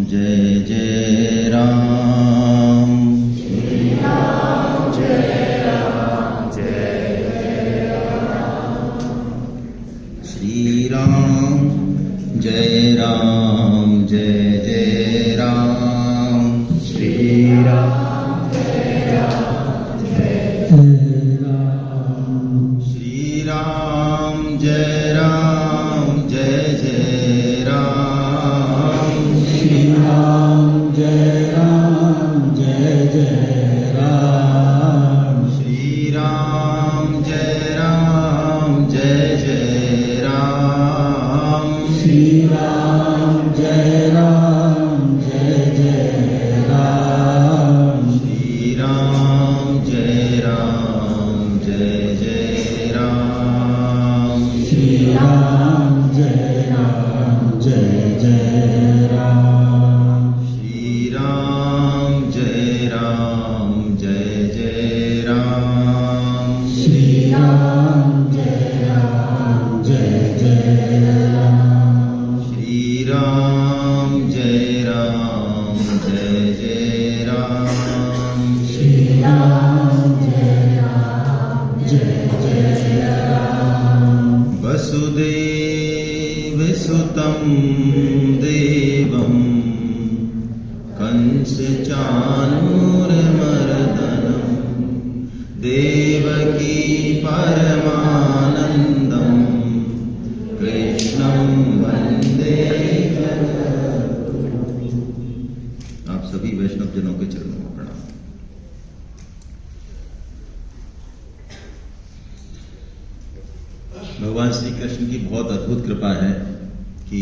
जय जय राम। श्री राम जय राम जय जय राम। श्री राम जय राम जय जय राम। श्री राम जय राम जय जय राम। श्री राम जय राम जय जय राम। श्री राम जय राम जय जय राम। श्री राम जय राम जय जय राम। श्री राम जय राम जय जय राम। श्री राम जय राम जय जय राम। श्री राम जय राम जय जय राम। श्री राम जय राम जय जय राम। श्री राम जय राम जय जय राम। श्री राम जय राम जय जय राम। श्री राम जय राम जय जय राम। वसुदेव सुतं देवं कंस चाणूरमर्दनं देवकी परमानन्दं कृष्णं वन्दे जगद्गुरुम्। आप सभी वैष्णव जनों के चरणों में प्रणाम। भगवान श्री कृष्ण की बहुत अद्भुत कृपा है कि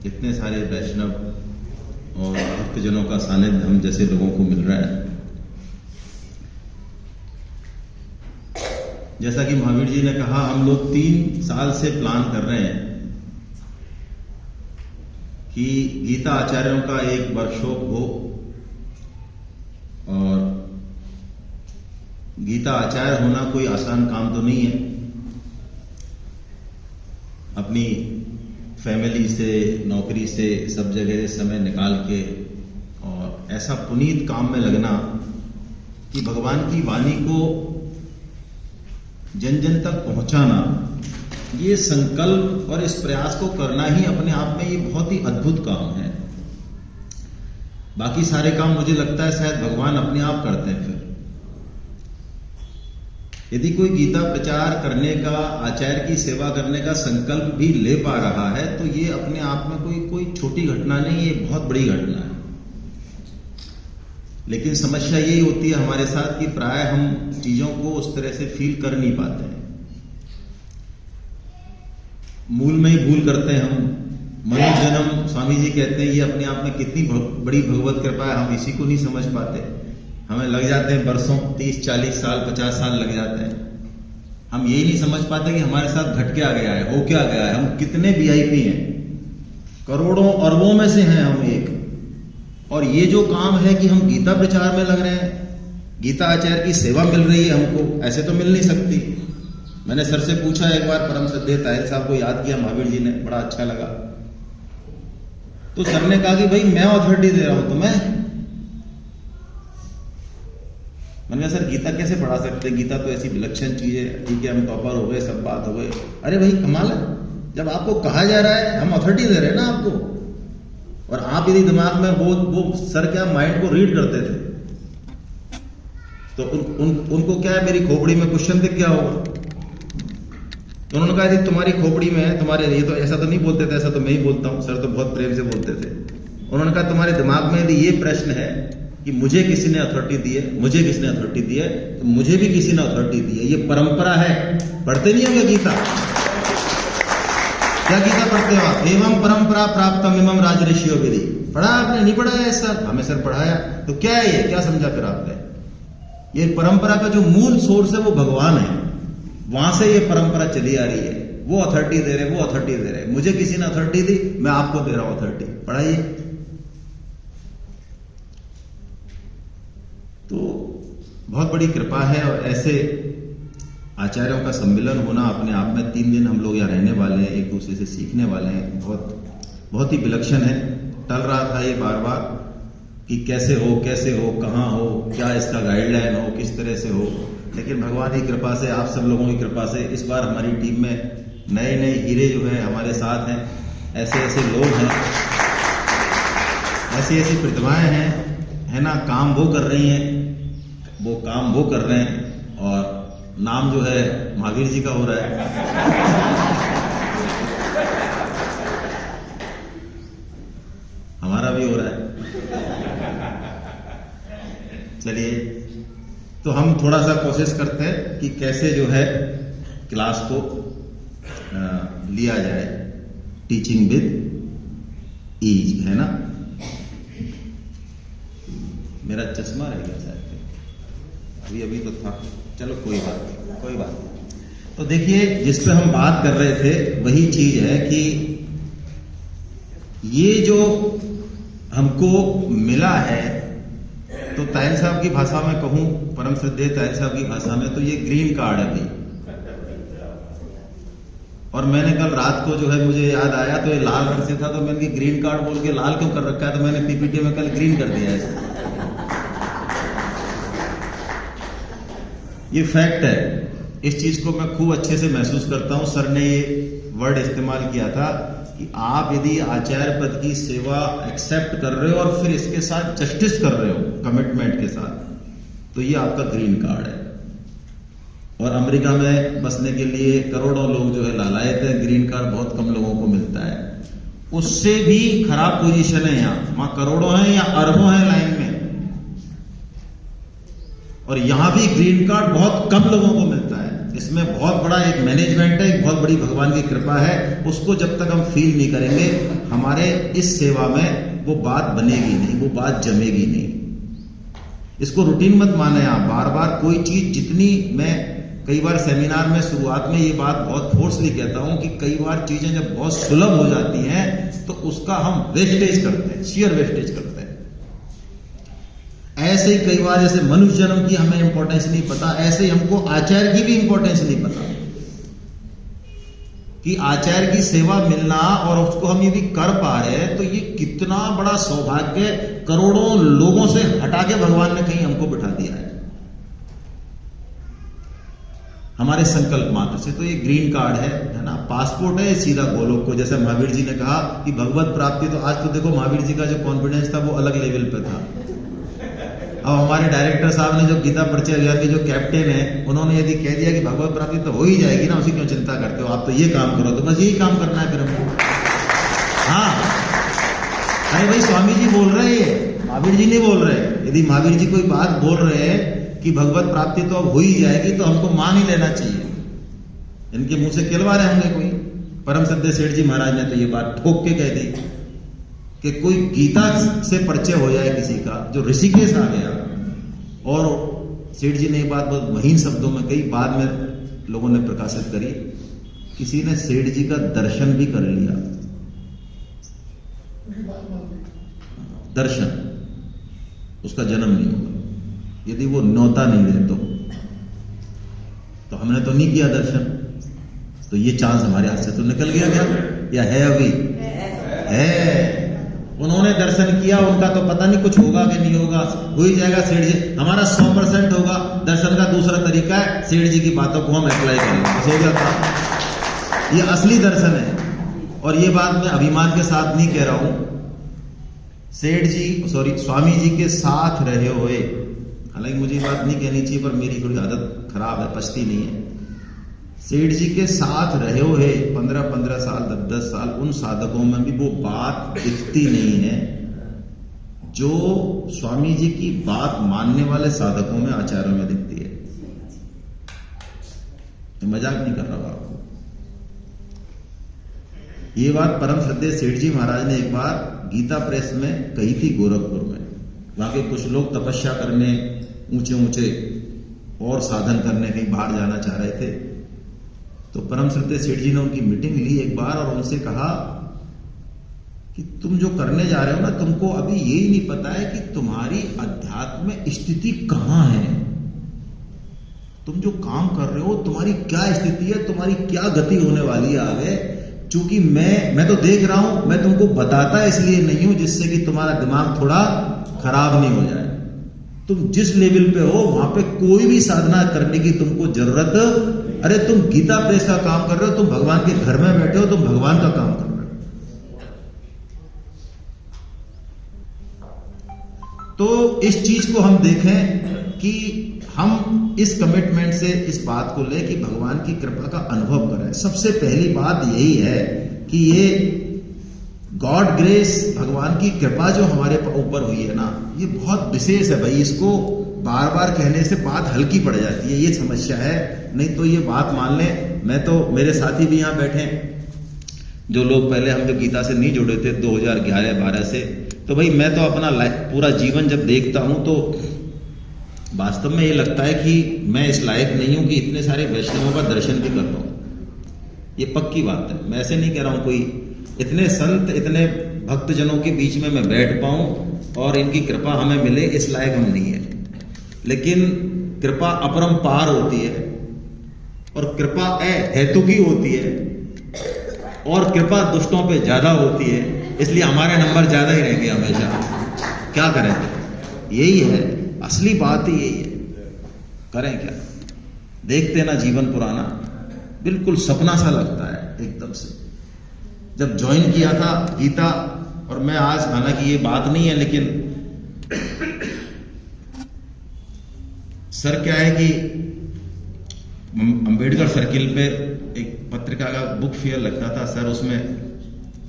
इतने सारे वैष्णव और भक्तजनों का सानिध्य हम जैसे लोगों को मिल रहा है। जैसा कि महावीर जी ने कहा, हम लोग 3 साल से प्लान कर रहे हैं कि गीता आचार्यों का एक वर्कशॉप हो और गीता आचार्य होना कोई आसान काम तो नहीं है। अपनी फैमिली से, नौकरी से, सब जगह से समय निकाल के और ऐसा पुनीत काम में लगना कि भगवान की वाणी को जन जन तक पहुंचाना, ये संकल्प और इस प्रयास को करना ही अपने आप में ये बहुत ही अद्भुत काम है। बाकी सारे काम मुझे लगता है शायद भगवान अपने आप करते हैं। फिर यदि कोई गीता प्रचार करने का, आचार्य की सेवा करने का संकल्प भी ले पा रहा है तो ये अपने आप में कोई छोटी घटना नहीं, ये बहुत बड़ी घटना है। लेकिन समस्या यही होती है हमारे साथ कि प्राय हम चीजों को उस तरह से फील कर नहीं पाते हैं। मूल में ही भूल करते हैं हम। मनुष्य जन्म, स्वामी जी कहते हैं, ये अपने आप में कितनी बड़ी भगवत कृपा है, हम इसी को नहीं समझ पाते। हमें लग जाते हैं वर्षों, 30, 40 साल, 50 साल लग जाते हैं। हम यही नहीं समझ पाते कि हमारे साथ घट क्या गया है, हो क्या गया है। हम कितने वीआईपी हैं, करोड़ों अरबों में से हैं हम एक। और ये जो काम है कि हम गीता प्रचार में लग रहे हैं, गीता आचार्य की सेवा मिल रही है हमको, ऐसे तो मिल नहीं सकती। मैंने सर से पूछा एक बार, परम श्रद्धेय ताहिर साहब को याद किया महावीर जी ने, बड़ा अच्छा लगा। तो सर ने कहा कि भाई मैं अथॉरिटी दे रहा हूं तुम्हें। मैंने कहा सर गीता कैसे पढ़ा सकते, गीता तो ऐसी विलक्षण चीज है। ठीक है, हम टॉपर हो गए, सब बात हो गए। अरे भाई कमाल है, जब आपको कहा जा रहा है, हम अथॉरिटी दे रहे हैं ना आपको। और आप यदि दिमाग में वो सर क्या माइंड को रीड करते थे तो उनको क्या है, मेरी खोपड़ी में क्वेश्चन दिख गया होगा। तो उन्होंने कहा यदि तुम्हारी खोपड़ी में है, तुम्हारे, ये तो ऐसा तो नहीं बोलते थे, ऐसा तो मैं ही बोलता हूं, सर तो बहुत प्रेम से बोलते थे। उन्होंने कहा तुम्हारे दिमाग में यदि ये प्रश्न है कि मुझे किसी ने अथॉरिटी दी है, मुझे किसने अथॉरिटी दी है, तो मुझे भी किसी ने अथॉरिटी दी है। ये परंपरा है। पढ़ते नहीं होंगे गीता? क्या गीता पढ़ते हो आप? एवं परंपरा प्राप्तम इमं राजऋषियो विधि। पढ़ा आपने? नहीं पढ़ा है सर? हमें सर पढ़ाया। तो क्या है ये, क्या समझा फिर आपने? ये परंपरा का जो मूल सोर्स है वो भगवान है, वहां से ये परंपरा चली आ रही है। वो अथॉरिटी दे रहे, वो अथॉरिटी दे रहे। मुझे किसी ने अथॉरिटी दी, मैं आपको दे रहा हूं अथॉरिटी। पढ़ाइए। तो बहुत बड़ी कृपा है। और ऐसे आचार्यों का सम्मेलन होना अपने आप में, 3 दिन हम लोग यहाँ रहने वाले हैं, एक दूसरे से सीखने वाले हैं, बहुत बहुत ही विलक्षण है। टल रहा था ये बार बार कि कैसे हो, कहाँ हो, क्या इसका गाइडलाइन हो, किस तरह से हो। लेकिन भगवान की कृपा से, आप सब लोगों की कृपा से इस बार हमारी टीम में नए नए हीरे जो हैं हमारे साथ हैं, ऐसे ऐसे लोग हैं, ऐसी ऐसी प्रतिभाएं हैं, है ना। काम वो कर रही हैं, वो काम वो कर रहे हैं, और नाम जो है महावीर जी का हो रहा है, हमारा भी हो रहा है। चलिए, तो हम थोड़ा सा कोशिश करते हैं कि कैसे जो है क्लास को लिया जाए, टीचिंग विद ईज, है ना। मेरा चश्मा रह गया शायद, अभी तो था, चलो कोई बात नहीं। तो देखिए, जिस पे हम बात कर रहे थे वही चीज है कि ये जो हमको मिला है, तो तायल साहब की भाषा में कहूं, परम श्रद्धेय तायल साहब की भाषा में, तो ये ग्रीन कार्ड है भाई। और मैंने कल रात को जो है मुझे याद आया, तो ये लाल रंग से था, तो मैंने ग्रीन कार्ड बोल के लाल क्यों कर रखा है, तो मैंने पीपीटी में कल ग्रीन कर दिया है। ये फैक्ट है, इस चीज को मैं खूब अच्छे से महसूस करता हूं। सर ने ये वर्ड इस्तेमाल किया था कि आप यदि आचार्य पद की सेवा एक्सेप्ट कर रहे हो और फिर इसके साथ जस्टिस कर रहे हो कमिटमेंट के साथ, तो ये आपका ग्रीन कार्ड है। और अमेरिका में बसने के लिए करोड़ों लोग जो है लालायत है, ग्रीन कार्ड बहुत कम लोगों को मिलता है। उससे भी खराब पोजीशन है यहाँ, वहां करोड़ों हैं या अरबों हैं लाइन में, और यहां भी ग्रीन कार्ड बहुत कम लोगों को मिलता है। इसमें बहुत बड़ा एक मैनेजमेंट है, एक बहुत बड़ी भगवान की कृपा है। उसको जब तक हम फील नहीं करेंगे, हमारे इस सेवा में वो बात बनेगी नहीं, वो बात जमेगी नहीं। इसको रूटीन मत माने आप, बार बार कोई चीज जितनी, मैं कई बार सेमिनार में शुरुआत में ये बात बहुत फोर्सली कहता हूं कि कई बार चीजें जब बहुत सुलभ हो जाती हैं तो उसका हम वेस्टेज करते हैं, शेयर वेस्टेज करते हैं। ऐसे ही कई बार जैसे मनुष्य जन्म की हमें इंपॉर्टेंस नहीं पता, ऐसे ही हमको आचार्य की भी इंपॉर्टेंस नहीं पता कि आचार्य की सेवा मिलना और उसको हम यदि कर पा रहे हैं तो ये कितना बड़ा सौभाग्य, करोड़ों लोगों से हटा के भगवान ने कहीं हमको बिठा दिया है हमारे संकल्प मात्र से। तो ये ग्रीन कार्ड है ना, पासपोर्ट है सीधा गोलोक को। जैसे महावीर जी ने कहा कि भगवत प्राप्ति, तो आज तो देखो महावीर जी का जो कॉन्फिडेंस था वो अलग लेवल पे था। अब हमारे डायरेक्टर साहब ने, जो गीता परिचय अभियान के जो कैप्टन है, उन्होंने यदि कह दिया कि भगवत प्राप्ति तो हो ही जाएगी ना, उसी क्यों चिंता करते हो, आप तो ये काम करो, तो बस यही काम करना है फिर हमको। हाँ, अरे भाई स्वामी जी बोल रहे हैं, महावीर जी नहीं बोल रहे। यदि महावीर जी कोई बात बोल रहे हैं कि भगवत प्राप्ति तो अब हो ही जाएगी, तो हमको मान ही लेना चाहिए। इनके मुंह से कहलवा रहे होंगे कोई। परम श्रद्धेय सेठ जी महाराज ने तो ये बात ठोक के कह दी कि कोई गीता से परिचय हो जाए किसी का जो ऋषिकेश आ गया, और सेठ जी ने ये बात बहुत महीन शब्दों में कई, बाद में लोगों ने प्रकाशित करी, किसी ने सेठ जी का दर्शन भी कर लिया, दर्शन, उसका जन्म नहीं होगा यदि वो न्योता नहीं दे तो हमने तो नहीं किया दर्शन, तो ये चांस हमारे हाथ से तो निकल गया क्या, या है अभी है। उन्होंने दर्शन किया, उनका तो पता नहीं कुछ होगा कि नहीं होगा, हो ही जाएगा सेठ जी। हमारा 100% होगा। दर्शन का दूसरा तरीका है, सेठ जी की बातों को हम अप्लाई करें, बस हो गया काम। ये असली दर्शन है। और ये बात मैं अभिमान के साथ नहीं कह रहा हूं, सेठ जी, सॉरी, स्वामी जी के साथ रहे हुए, हालांकि मुझे ये बात नहीं कहनी चाहिए पर मेरी थोड़ी आदत खराब है, पचती नहीं है। सेठ जी के साथ रहे हुए 15-15 साल, 10-10 साल, उन साधकों में भी वो बात दिखती नहीं है जो स्वामी जी की बात मानने वाले साधकों में, आचार्यों में दिखती है। मैं मजाक नहीं कर रहा हूं आपको। ये बात परम श्रद्धेय सेठ जी महाराज ने एक बार गीता प्रेस में कही थी, गोरखपुर में। वहां के कुछ लोग तपस्या करने, ऊंचे ऊंचे और साधन करने कहीं बाहर जाना चाह रहे थे, तो परम श्रद्धेय सेठ जी ने उनकी मीटिंग ली एक बार और उनसे कहा कि तुम जो करने जा रहे हो ना, तुमको अभी यही नहीं पता है कि तुम्हारी अध्यात्म स्थिति कहां है। तुम जो काम कर रहे हो, तुम्हारी क्या स्थिति है, तुम्हारी क्या गति होने वाली है आगे, चूंकि मैं तो देख रहा हूं, मैं तुमको बताता इसलिए नहीं हूं जिससे कि तुम्हारा दिमाग थोड़ा खराब नहीं हो जाए। तुम जिस लेवल पे हो वहां पे कोई भी साधना करने की तुमको जरूरत, अरे तुम गीता प्रेस का काम कर रहे हो, तुम भगवान के घर में बैठे हो, तुम भगवान का काम कर रहे हो। तो इस चीज को हम देखें कि हम इस कमिटमेंट से इस बात को ले कि भगवान की कृपा का अनुभव करें। सबसे पहली बात यही है कि ये गॉड ग्रेस, भगवान की कृपा जो हमारे ऊपर हुई है ना, ये बहुत विशेष है भाई। इसको बार बार कहने से बात हल्की पड़ जाती है, ये समस्या है। नहीं तो ये बात मान लें, मैं तो, मेरे साथी भी यहाँ बैठे हैं जो लोग पहले हम जब गीता से नहीं जुड़े थे 2011-12 से, तो भाई मैं तो अपना पूरा जीवन जब देखता हूं तो वास्तव में ये लगता है कि मैं इस लायक नहीं हूं कि इतने सारे वैष्णवों का दर्शन भी कर पाऊं। ये पक्की बात है, मैं ऐसे नहीं कह रहा हूं कोई इतने संत, इतने भक्तजनों के बीच में मैं बैठ पाऊं और इनकी कृपा हमें मिले, इस लायक हम नहीं है। लेकिन कृपा अपरंपार होती है और कृपा हेतुकी होती है और कृपा दुष्टों पे ज्यादा होती है, इसलिए हमारे नंबर ज्यादा ही रहेंगे हमेशा। क्या करें, यही है असली बात ही, यही है। करें क्या, देखते ना जीवन पुराना, बिल्कुल सपना सा लगता है एकदम से। जब ज्वाइन किया था गीता, और मैं आज, हालांकि ये बात नहीं है, लेकिन सर क्या है कि अंबेडकर सर्किल पे एक पत्रिका का बुक फेयर लगता था सर, उसमें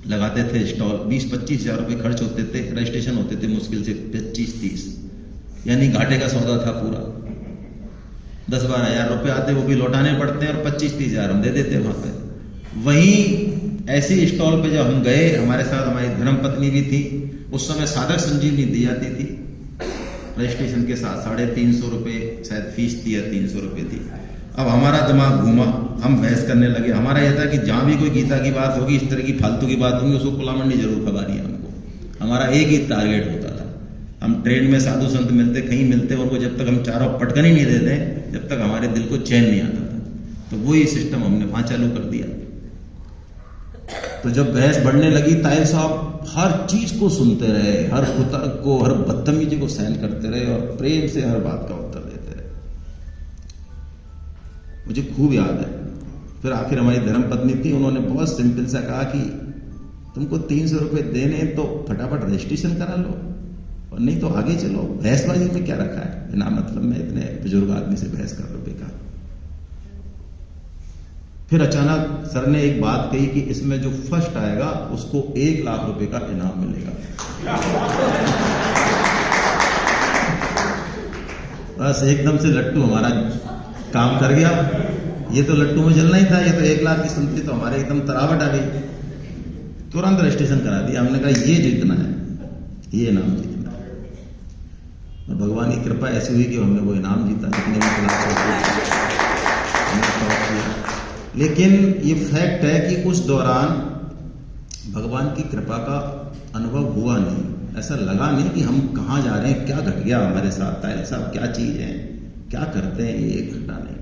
लगाते थे स्टॉल, 20-25 हजार रुपए खर्च होते थे, रजिस्ट्रेशन होते थे मुश्किल से 25-30, यानी घाटे का सौदा था पूरा। 10-12 हजार रुपए आते, वो भी लौटाने पड़ते हैं, और 25-30 हजार हम दे देते वहां पे। वहीं ऐसी स्टॉल पे जब हम गए, हमारे साथ हमारी धर्मपत्नी भी थी, उस समय साधक संजीवनी दी जाती थी रजिस्ट्रेशन के साथ, 350 रुपए शायद फीस थी या 300 रुपए थी। अब हमारा दिमाग घूमा, हम बहस करने लगे। हमारा यह था कि जहां भी कोई गीता की बात होगी, इस तरह की फालतू की बात होगी, उसको कुला मंडी जरूर खबानी है हमको। हमारा एक ही टारगेट होता था, हम ट्रेन में साधु संत मिलते, कहीं मिलते, उनको जब तक हम चारों पटकन ही नहीं देते, जब तक हमारे दिल को चैन नहीं आता था। तो वही सिस्टम हमने वहां चालू कर दिया। तो जब बहस बढ़ने लगी, ताहिर साहब हर चीज को सुनते रहे, हर कुतर्क को, हर बदतमीजी को सहन करते रहे और प्रेम से हर बात का उत्तर देते रहे। मुझे खूब याद है। फिर आखिर हमारी धर्मपत्नी थी, उन्होंने बहुत सिंपल सा कहा कि तुमको 300 रुपए देने तो फटाफट रजिस्ट्रेशन करा लो, और नहीं तो आगे चलो। बहसबाजी में क्या रखा है, बिना मतलब में इतने बुजुर्ग आदमी से बहस कर लो बेकार। फिर अचानक सर ने एक बात कही कि इसमें जो फर्स्ट आएगा उसको 1 लाख रुपए का इनाम मिलेगा। बस एकदम से लट्टू हमारा काम कर गया। ये तो लट्टू में चलना ही था, ये तो 1 लाख की सुनती तो हमारे एकदम तरावट आ गई। तुरंत रजिस्ट्रेशन करा दिया। हमने कहा ये जीतना है, ये इनाम जीतना है। और भगवान की कृपा ऐसी हुई कि हमने वो इनाम जीता, जितने भी लेकिन ये फैक्ट है कि उस दौरान भगवान की कृपा का अनुभव हुआ नहीं। ऐसा लगा नहीं कि हम कहाँ जा रहे हैं, क्या घट गया हमारे साथ, ताहिर साहब क्या चीज है, क्या करते हैं, ये एक घटना नहीं।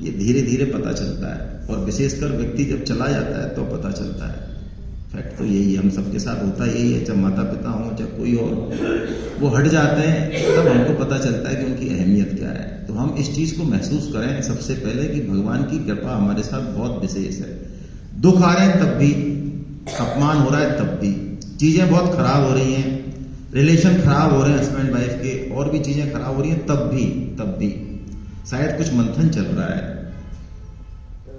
ये धीरे धीरे पता चलता है, और विशेषकर व्यक्ति जब चला जाता है तो पता चलता है। फैक्ट तो यही है, हम सबके साथ होता यही है। जब माता पिता हो, जब कोई और वो हट जाते हैं, तब हमको पता चलता है कि उनकी अहमियत क्या है। तो हम इस चीज को महसूस करें सबसे पहले कि भगवान की कृपा हमारे साथ बहुत विशेष है। दुख आ रहे हैं तब भी, अपमान हो रहा है तब भी, चीजें बहुत खराब हो रही हैं, रिलेशन खराब हो रहे हैं हस्बैंड वाइफ के, और भी चीजें खराब हो रही हैं, तब भी शायद कुछ मंथन चल रहा है,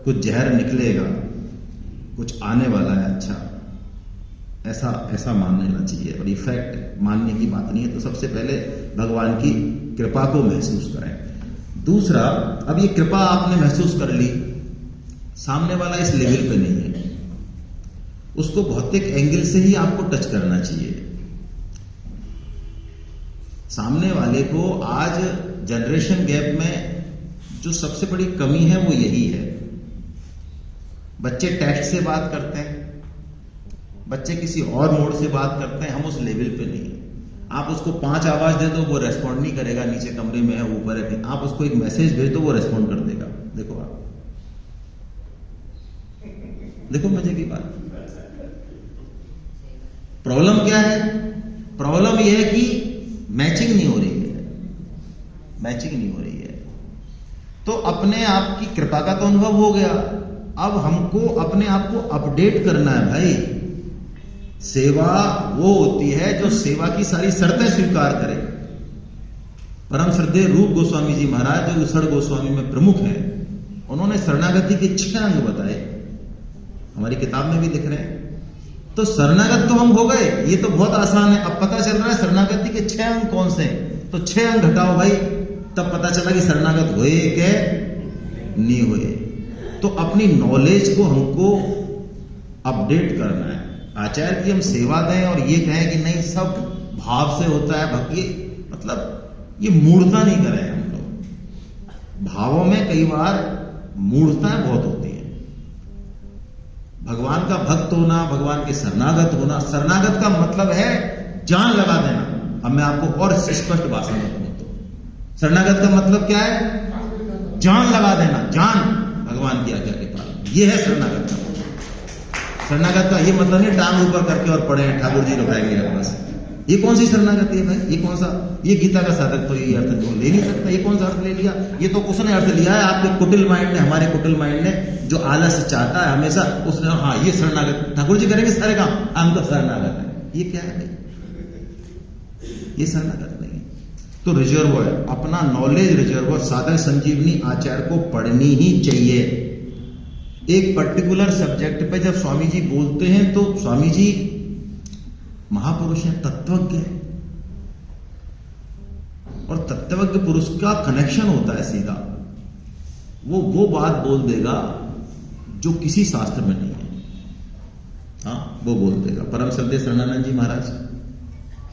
कुछ जहर निकलेगा, कुछ आने वाला है अच्छा, ऐसा मान लेना चाहिए। और ये फैक्ट है, मानने की बात नहीं है। तो सबसे पहले भगवान की कृपा को महसूस करें। दूसरा, अब ये कृपा आपने महसूस कर ली, सामने वाला इस लेवल पे नहीं है, उसको भौतिक एंगल से ही आपको टच करना चाहिए। सामने वाले को आज जनरेशन गैप में जो सबसे बड़ी कमी है वो यही है। बच्चे टेक्स्ट से बात करते हैं, बच्चे किसी और मोड से बात करते हैं, हम उस लेवल पे नहीं। आप उसको 5 आवाज दे दो वो रेस्पॉन्ड नहीं करेगा, नीचे कमरे में है, ऊपर है। आप उसको एक मैसेज भेज दो वो रेस्पॉन्ड कर देगा। देखो आप देखो मजे की बात। प्रॉब्लम क्या है? प्रॉब्लम यह है कि मैचिंग नहीं हो रही है, मैचिंग नहीं हो रही है। तो अपने आप की कृपा का तो अनुभव हो गया, अब हमको अपने आप को अपडेट करना है भाई। सेवा वो होती है जो सेवा की सारी शर्तें स्वीकार करे। परम श्रद्धेय रूप गोस्वामी जी महाराज जो उसड़ गोस्वामी में प्रमुख हैं, उन्होंने शरणागति के 6 अंग बताए, हमारी किताब में भी दिख रहे हैं। तो शरणागत तो हम हो गए, ये तो बहुत आसान है। अब पता चल रहा है शरणागति के 6 अंग कौन से हैं, तो 6 अंग घटाओ भाई, तब पता चला कि शरणागत हुए के नहीं हुए। तो अपनी नॉलेज को हमको अपडेट करना है। आचार्य की हम सेवा दें और ये कहें कि नहीं सब भाव से होता है भक्ति, मतलब ये मूढ़ता नहीं करें हम लोग। भावों में कई बार मूढ़ताएं बहुत होती हैं। भगवान का भक्त होना, भगवान के शरणागत होना, शरणागत का मतलब है जान लगा देना। अब मैं आपको और स्पष्ट भाषा में कहूं तो शरणागत का मतलब क्या है? जान लगा देना, जान भगवान की आज्ञा के पालन, ये है शरणागत का। शरणागत का ये मतलब नहीं टांग ऊपर करके और पड़े हैं ठाकुर जी रुकाएंगे बस। ये कौन सी शरणागति है भाई? ये कौन सा, ये गीता का साधक तो ये अर्थ जो ले नहीं सकता। ये कौन सा अर्थ ले लिया? ये तो उसने अर्थ लिया है आपके कुटिल माइंड ने, हमारे कुटिल माइंड ने, जो आलस चाहता है हमेशा, उसने हाँ ये शरणागत, ठाकुर जी करेंगे सारे काम, हम तो शरणागत है। ये क्या है भाई? ये शरणागत नहीं है। तो रिजर्वर, अपना नॉलेज रिजर्वर, साधक संजीवनी आचार्य को पढ़नी ही चाहिए। एक पर्टिकुलर सब्जेक्ट पे जब स्वामी जी बोलते हैं तो स्वामी जी महापुरुष हैं, तत्वज्ञ हैं, और तत्वज्ञ पुरुष का कनेक्शन होता है सीधा। वो बात बोल देगा जो किसी शास्त्र में नहीं है। हाँ, वो बोल देगा। परम श्रद्धेय शरणानंद जी महाराज,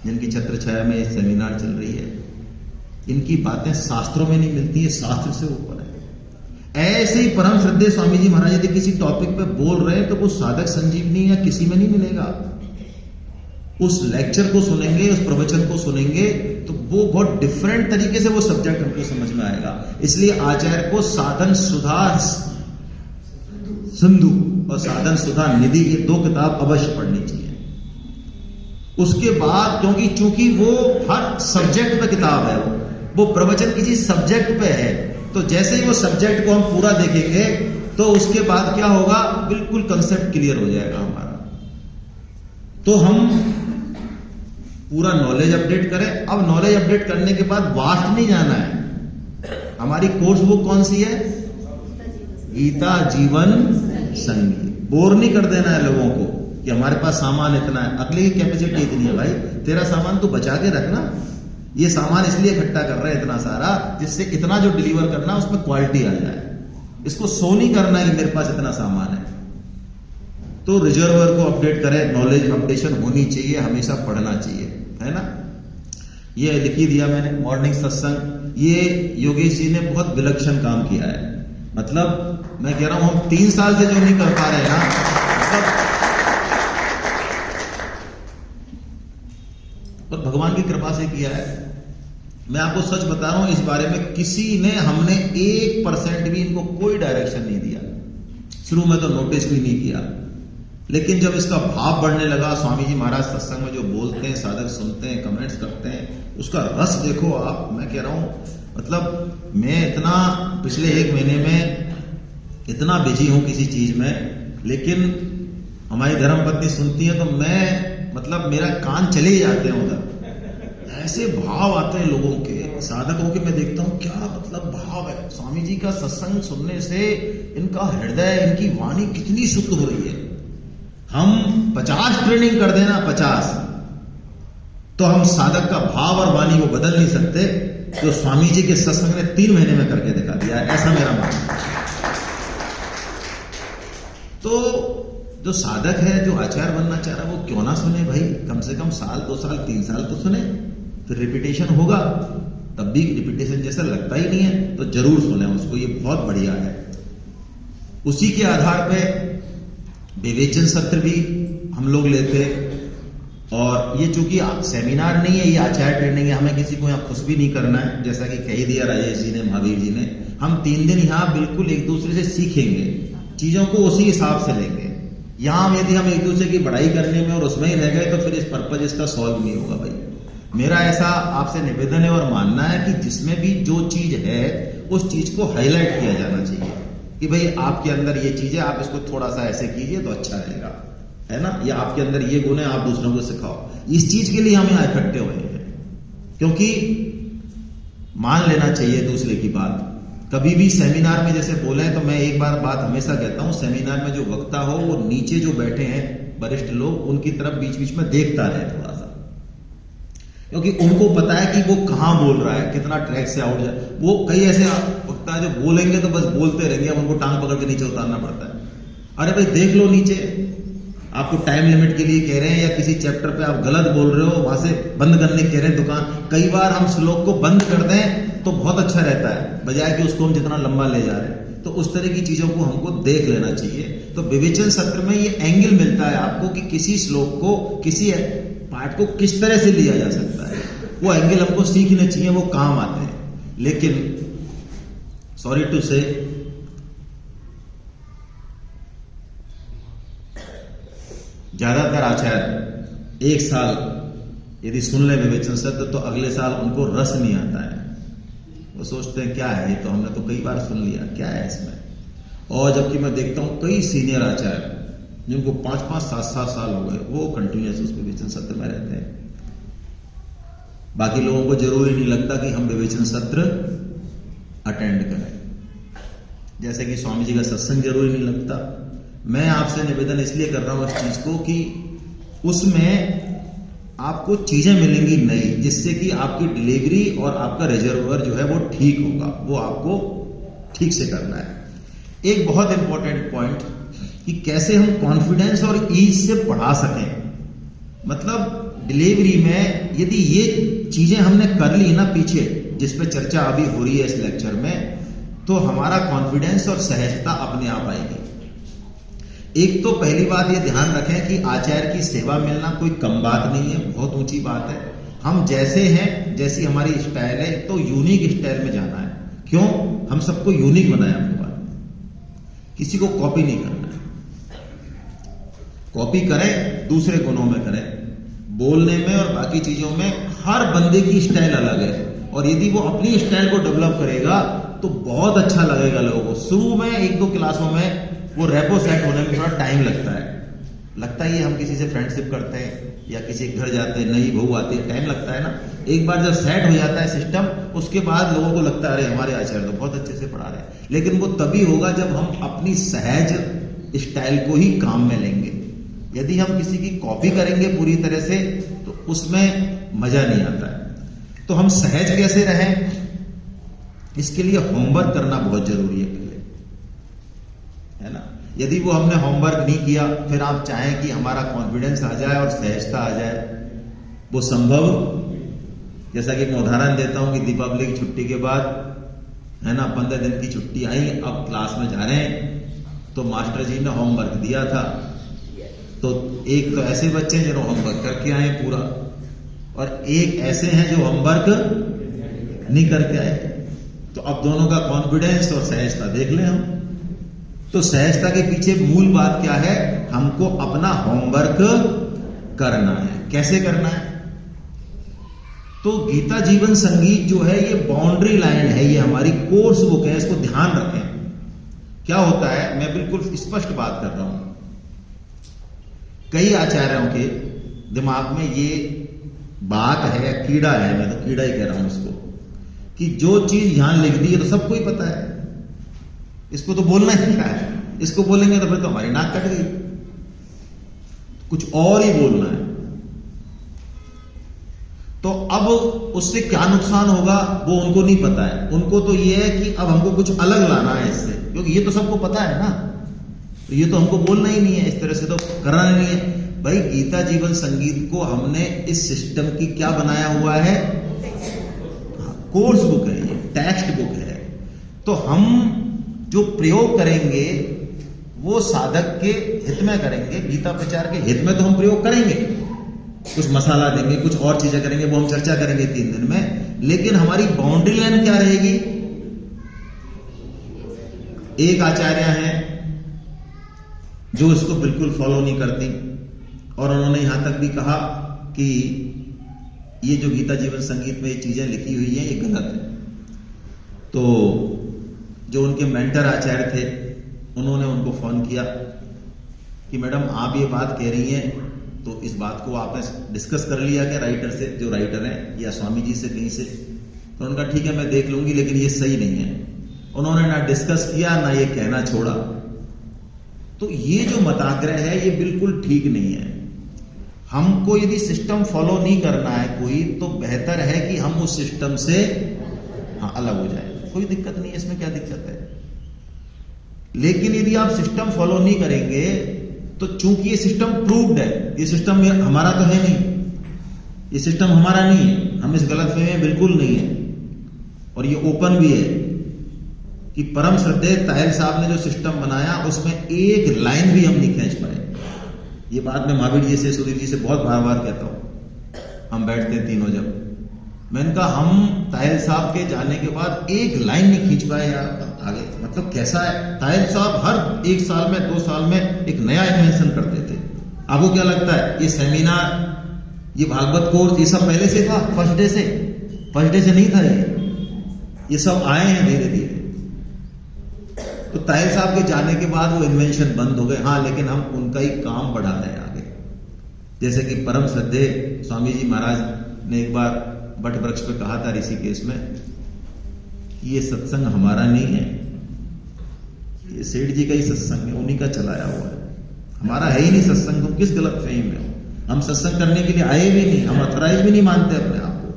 जिनकी छत्र छाया में सेमिनार चल रही है, इनकी बातें शास्त्रों में नहीं मिलती है, शास्त्र से ऊपर है। ऐसे ही परम श्रद्धेय स्वामी जी महाराज यदि किसी टॉपिक पे बोल रहे हैं तो वो साधक संजीवनी या किसी में नहीं मिलेगा। उस लेक्चर को सुनेंगे, उस प्रवचन को सुनेंगे तो वो बहुत डिफरेंट तरीके से वो सब्जेक्ट हमको समझ में आएगा। इसलिए आचार्य को साधन सुधा सिंधु और साधन सुधा निधि, ये 2 किताब अवश्य पढ़नी चाहिए। उसके बाद क्योंकि चूंकि वो हर सब्जेक्ट पे किताब है, वो प्रवचन किसी सब्जेक्ट पे है, तो जैसे ही वो सब्जेक्ट को हम पूरा देखेंगे तो उसके बाद क्या होगा, बिल्कुल कंसेप्ट क्लियर हो जाएगा हमारा। तो हम पूरा नॉलेज अपडेट करें। अब नॉलेज अपडेट करने के बाद वास्ट नहीं जाना है। हमारी कोर्स बुक कौन सी है? गीता जीवन संगी। बोर नहीं कर देना है लोगों को कि हमारे पास सामान इतना है, अगले की कैपेसिटी इतनी है। भाई तेरा सामान तू बचा के रखना। ये सामान इसलिए इकट्ठा कर रहे हैं इतना सारा, जिससे इतना जो डिलीवर करना उसमें क्वालिटी आ जाए। इसको शो नहीं करना है कि मेरे पास इतना सामान है। तो रिजर्वर को अपडेट करें, नॉलेज अपडेशन होनी चाहिए, हमेशा पढ़ना चाहिए, है ना। ये लिख ही दिया मैंने, मॉर्निंग सत्संग। ये योगेश जी ने बहुत विलक्षण काम किया है। मतलब मैं कह रहा हूं हम 3 साल से जो नहीं कर पा रहे हैं ना, मतलब और भगवान की कृपा से किया है। मैं आपको सच बता रहा हूं, इस बारे में किसी ने, हमने 1% भी इनको कोई डायरेक्शन नहीं दिया। शुरू में तो नोटिस भी नहीं किया, लेकिन जब इसका भाव बढ़ने लगा, स्वामी जी महाराज सत्संग में जो बोलते हैं, साधक सुनते हैं, कमेंट्स करते हैं, उसका रस देखो आप। मैं कह रहा हूं, मतलब मैं इतना पिछले 1 महीने में इतना बिजी हूं किसी चीज में, लेकिन हमारी धर्मपत्नी सुनती है तो मैं, मतलब मेरा कान चले ही जाते हैं उधर। ऐसे भाव आते हैं लोगों के, साधकों के। मैं देखता हूं क्या मतलब भाव है। स्वामी जी का सत्संग सुनने से इनका हृदय, इनकी वाणी कितनी शुद्ध हो रही है। हम 50 ट्रेनिंग कर देना, 50, तो हम साधक का भाव और वाणी को बदल नहीं सकते। जो स्वामी जी के सत्संग ने 3 महीने में करके दिखा दिया है, ऐसा मेरा मानना है। तो जो साधक है, जो आचार्य बनना चाह रहा है, वो क्यों ना सुने भाई। कम से कम 1, 2 साल, 3 साल तो सुने, फिर रिपीटेशन होगा, तब भी रिपीटेशन जैसा लगता ही नहीं है तो जरूर सुने उसको। ये बहुत बढ़िया है। उसी के आधार पे विवेचन सत्र भी हम लोग लेते। और ये चूंकि सेमिनार नहीं है, ये आचार्य ट्रेनिंग है, हमें किसी को यहाँ खुश भी नहीं करना है। जैसा कि कह दिया राजेश जी ने, महावीर जी ने, हम 3 दिन यहाँ बिल्कुल एक दूसरे से सीखेंगे, चीजों को उसी हिसाब से लेंगे। यहां यदि हम एक दूसरे की बड़ाई करने में और उसमें ही रह गए तो फिर इस पर्पज इसका सॉल्व नहीं होगा भाई। मेरा ऐसा आपसे निवेदन है और मानना है कि जिसमें भी जो चीज है उस चीज को हाईलाइट किया जाना चाहिए कि भाई आपके अंदर ये चीज है, आप इसको थोड़ा सा ऐसे कीजिए तो अच्छा रहेगा, है ना, या आपके अंदर ये गुण है, आप दूसरों को सिखाओ। इस चीज के लिए हम यहाँ इकट्ठे हुए हैं, क्योंकि मान लेना चाहिए दूसरे की बात। कभी भी सेमिनार में जैसे बोले तो मैं एक बार बात हमेशा कहता हूं, सेमिनार में जो वक्ता हो वो नीचे जो बैठे हैं वरिष्ठ लोग उनकी तरफ बीच बीच में देखता रहे थोड़ा सा, क्योंकि उनको पता है कि वो कहां बोल रहा है, कितना ट्रैक से आउट जाए। वो कई ऐसे वक्ता है जो बोलेंगे तो बस बोलते रहेंगे, अब उनको टांग पकड़ के नीचे उतारना पड़ता है। अरे भाई देख लो नीचे, आपको टाइम लिमिट के लिए कह रहे हैं या किसी चैप्टर पे आप गलत बोल रहे हो, वहां से बंद करने कह रहे हैं दुकान। कई बार हम श्लोक को बंद कर दें तो बहुत अच्छा रहता है, बजाय कि उसको हम जितना लंबा ले जा रहे हैं। तो उस तरह की चीजों को हमको देख लेना चाहिए। तो विवेचन सत्र में ये एंगल मिलता है आपको कि किसी श्लोक को, किसी पाठ को किस तरह से लिया जा सकता है। वो एंगल हमको सीखने चाहिए, वो काम आते हैं। लेकिन सॉरी टू से ज्यादातर आचार्य एक साल यदि सुन ले विवेचन सत्र तो अगले साल उनको रस नहीं आता है। वो सोचते हैं क्या है ये, तो हमने तो कई बार सुन लिया, क्या है इसमें। और जबकि मैं देखता हूं कई सीनियर आचार्य जिनको 5-5, 7-7 साल हो गए, वो कंटिन्यूस उस विवेचन सत्र में रहते हैं। बाकी लोगों को जरूरी नहीं लगता कि हम विवेचन सत्र अटेंड करें, जैसे कि स्वामी जी का सत्संग जरूरी नहीं लगता। मैं आपसे निवेदन इसलिए कर रहा हूं इस चीज को कि उसमें आपको चीजें मिलेंगी नई, जिससे कि आपकी डिलीवरी और आपका रिजर्वर जो है वो ठीक होगा, वो आपको ठीक से करना है। एक बहुत इंपॉर्टेंट पॉइंट कि कैसे हम कॉन्फिडेंस और ईज से पढ़ा सकें। मतलब डिलीवरी में यदि ये चीजें हमने कर ली ना पीछे, जिस पे चर्चा अभी हो रही है इस लेक्चर में, तो हमारा कॉन्फिडेंस और सहजता अपने आप आएगी। एक तो पहली बात ये ध्यान रखें कि आचार्य की सेवा मिलना कोई कम बात नहीं है, बहुत ऊंची बात है। हम जैसे हैं, जैसी हमारी स्टाइल है, तो यूनिक स्टाइल में जाना है। क्यों? हम सबको यूनिक बनाया भगवान, किसी को कॉपी नहीं करना है। कॉपी करें दूसरे गुणों में करें, बोलने में और बाकी चीजों में हर बंदे की स्टाइल अलग है, और यदि वो अपनी स्टाइल को डेवलप करेगा तो बहुत अच्छा लगेगा लोगों को। शुरू में 1-2 क्लासों में वो रेपो सेट होने में थोड़ा टाइम लगता है। हम किसी से फ्रेंडशिप करते हैं या किसी के घर जाते हैं, नई बहू आती है, टाइम लगता है ना। एक बार जब सेट हो जाता है सिस्टम, उसके बाद लोगों को लगता है अरे हमारे आचार्य तो बहुत अच्छे से पढ़ा रहे हैं। लेकिन वो तभी होगा जब हम अपनी सहज स्टाइल को ही काम में लेंगे। यदि हम किसी की कॉपी करेंगे पूरी तरह से तो उसमें मजा नहीं आता है। तो हम सहज कैसे रहें, इसके लिए होमवर्क करना बहुत जरूरी है पहले, है ना। यदि वो हमने होमवर्क नहीं किया, फिर आप चाहें कि हमारा कॉन्फिडेंस आ जाए और सहजता आ जाए, वो संभव। जैसा कि मैं उदाहरण देता हूं कि दीपावली की छुट्टी के बाद, है ना, 15 दिन की छुट्टी आई, अब क्लास में जा रहे हैं, तो मास्टर जी ने होमवर्क दिया था। तो एक तो ऐसे बच्चे हैं जो होमवर्क करके आए पूरा, और एक ऐसे हैं जो होमवर्क नहीं करके आए। तो अब दोनों का कॉन्फिडेंस और सहजता देख लें हम। तो सहजता के पीछे मूल बात क्या है? हमको अपना होमवर्क करना है। कैसे करना है? तो गीता जीवन संगीत जो है ये बाउंड्री लाइन है, ये हमारी कोर्स बुक है, इसको ध्यान रखें। क्या होता है, मैं बिल्कुल स्पष्ट बात कर रहा हूं। कई आचार्यों के दिमाग में ये बात है, कीड़ा है, मैं तो कीड़ा ही कह रहा हूं इसको, कि जो चीज यहां लिख दी है तो सबको ही पता है, इसको तो बोलना ही क्या है, इसको बोलेंगे तो फिर तो हमारी नाक कट गई, कुछ और ही बोलना है। तो अब उससे क्या नुकसान होगा वो उनको नहीं पता है। उनको तो ये है कि अब हमको कुछ अलग लाना है इससे, क्योंकि ये तो सबको पता है ना, तो ये तो हमको बोलना ही नहीं है, इस तरह से तो करना नहीं है। भाई गीता जीवन संगीत को हमने इस सिस्टम की क्या बनाया हुआ है, कोर्स बुक है, ये टेक्स्ट बुक है। तो हम जो प्रयोग करेंगे वो साधक के हित में करेंगे, गीता प्रचार के हित में तो हम प्रयोग करेंगे, कुछ मसाला देंगे, कुछ और चीजें करेंगे, वो हम चर्चा करेंगे 3 दिन में। लेकिन हमारी बाउंड्री लाइन क्या रहेगी? एक आचार्य हैं जो इसको बिल्कुल फॉलो नहीं करती। और उन्होंने यहां तक भी कहा कि ये जो गीता जीवन संगीत में ये चीजें लिखी हुई हैं ये गलत है। तो जो उनके मेंटर आचार्य थे उन्होंने उनको फोन किया कि मैडम आप ये बात कह रही हैं तो इस बात को आपने डिस्कस कर लिया क्या राइटर से, जो राइटर हैं, या स्वामी जी से कहीं से? तो उन्होंने कहा ठीक है मैं देख लूंगी, लेकिन ये सही नहीं है। उन्होंने ना डिस्कस किया ना ये कहना छोड़ा। तो ये जो मताग्रह है ये बिल्कुल ठीक नहीं है। हमको यदि सिस्टम फॉलो नहीं करना है कोई, तो बेहतर है कि हम उस सिस्टम से अलग हो जाए। कोई दिक्कत नहीं है, इसमें क्या दिक्कत है। लेकिन यदि आप सिस्टम फॉलो नहीं करेंगे तो चूंकि ये सिस्टम प्रूव्ड है, ये सिस्टम हमारा तो है नहीं, ये सिस्टम हमारा नहीं है, हम इस गलतफहमी में बिल्कुल नहीं है। और ये ओपन भी है कि परम श्रद्धेय ताहिल साहब ने जो सिस्टम बनाया उसमें एक लाइन भी हम नहीं खींच पाए। ये बात मैं महावीर जी से, सुधीर जी से बहुत बार बार कहता हूं। हम बैठते हैं तीनों जब, मैंने कहा हम ताहिल साहब के जाने के बाद एक लाइन नहीं खींच पाए यार आगे। मतलब कैसा है, ताहिल साहब हर 1 साल में 2 साल में एक नया इन्वेंशन करते थे। आपको क्या लगता है ये सेमिनार, ये भागवत कोर्स, ये सब पहले से था? फर्स्ट डे से नहीं था ये सब आए हैं धीरे धीरे। तो ताहिल साहब के जाने के बाद वो इन्वेंशन बंद हो गए। हाँ, लेकिन हम उनका ही काम बढ़ा रहे हैं आगे। जैसे कि परम श्रद्धेय स्वामी जी महाराज ने एक बार बट वृक्ष पे कहा था ऋषिकेश में कि ये सत्संग हमारा नहीं है, ये सेठ जी का ही सत्संग है, उन्हीं का चलाया हुआ है, हमारा है ही नहीं सत्संग। तुम किस गलत फहमी में हो? हम सत्संग करने के लिए आए भी नहीं, हम अथराइज भी नहीं मानते अपने आप को।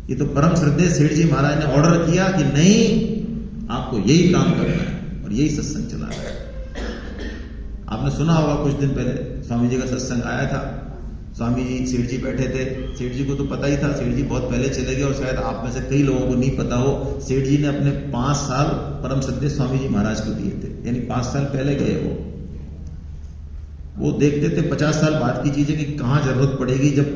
ये तो परम श्रद्धेय सेठ जी महाराज ने ऑर्डर किया कि नहीं, आपको यही काम करना है और यही सत्संग चलाना है। आपने सुना होगा कुछ दिन पहले स्वामी जी का सत्संग आया था। स्वामी जी, सेठ जी बैठे थे। सेठ जी को तो पता ही था, सेठ जी बहुत पहले चले गए और शायद आप में से कई लोगों को नहीं पता हो, सेठ जी ने अपने 5 साल परम श्रद्धेय स्वामी जी महाराज को दिए थे। यानी 5 साल पहले गए वो देखते थे 50 साल बाद की चीजें कि कहां जरूरत पड़ेगी। जब